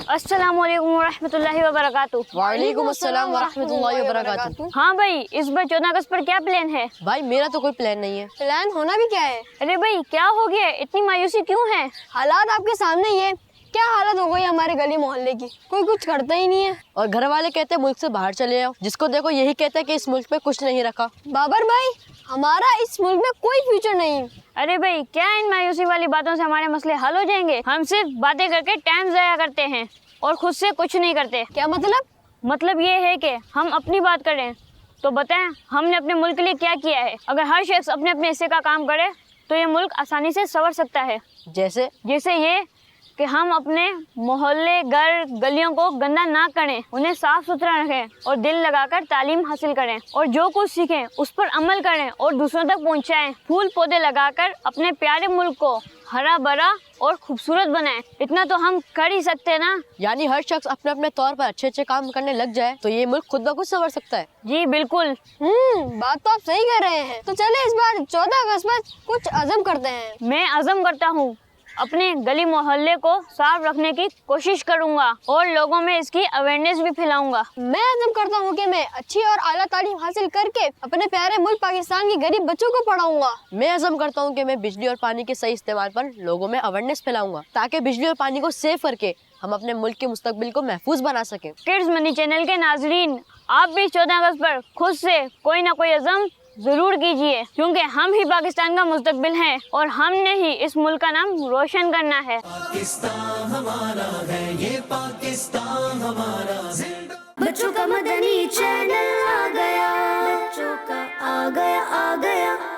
अस्सलाम वालेकुम वरहमतुल्लाहि वबरकातुहू। वालेकुम अस्सलाम वरहमतुल्लाहि वबरकातुहू। हाँ भाई, इस बार 14 अगस्त पर क्या प्लान है? भाई मेरा तो कोई प्लान नहीं है। प्लान होना भी क्या है? अरे भाई क्या हो गया, इतनी मायूसी क्यों है? हालात आपके सामने ही है। क्या हालत हो गई हमारे गली मोहल्ले की, कोई कुछ करता ही नहीं है। और घर वाले कहते हैं मुल्क से बाहर चले जाओ, जिसको देखो यही कहते हैं कि इस मुल्क में कुछ नहीं रखा। बाबर भाई, हमारा इस मुल्क में कोई फ्यूचर नहीं। अरे भाई क्या इन मायूसी वाली बातों से हमारे मसले हल हो जाएंगे? हम सिर्फ बातें करके टाइम ज़ाया करते हैं और खुद से कुछ नहीं करते। क्या मतलब? मतलब ये है कि हम अपनी बात करें तो बताएं हमने अपने मुल्क के लिए क्या किया है। अगर हर शख्स अपने अपने हिस्से का काम करे तो ये मुल्क आसानी से संवर सकता है। जैसे ये कि हम अपने मोहल्ले, घर, गलियों को गंदा ना करें, उन्हें साफ सुथरा रखें और दिल लगाकर तालीम हासिल करें और जो कुछ सीखें उस पर अमल करें और दूसरों तक पहुंचाएं। फूल पौधे लगाकर अपने प्यारे मुल्क को हरा भरा और खूबसूरत बनाएं। इतना तो हम कर ही सकते हैं ना। यानी हर शख्स अपने अपने तौर पर अच्छे अच्छे काम करने लग जाए तो ये मुल्क खुद ब खुद संवर सकता है। जी बिल्कुल। बात तो आप सही कर रहे हैं। तो चले इस बार 14 अगस्त पर कुछ अज़म करते हैं। मैं अज़म करता हूँ अपने गली मोहल्ले को साफ रखने की कोशिश करूँगा और लोगों में इसकी अवेयरनेस भी फैलाऊंगा। मैं अज़म करता हूँ कि मैं अच्छी और आला तालीम हासिल करके अपने प्यारे मुल्क पाकिस्तान के गरीब बच्चों को पढ़ाऊंगा। मैं अज़म करता हूँ कि मैं बिजली और पानी के सही इस्तेमाल पर लोगों में अवेयरनेस फैलाऊंगा ताकि बिजली और पानी को सेव करके हम अपने मुल्क के मुस्तकबिल को महफूज बना सकें। किड्स मनी चैनल के नाजरीन, आप भी 14 अगस्त पर खुद से कोई ना कोई अज़म जरूर कीजिए, क्योंकि हम ही पाकिस्तान का मुस्तकबिल हैं और हमने ही इस मुल्क का नाम रोशन करना है। पाकिस्तान हमारा है, ये पाकिस्तान हमारा। बच्चों का मदनी चैनल आ गया, बच्चों का आ गया।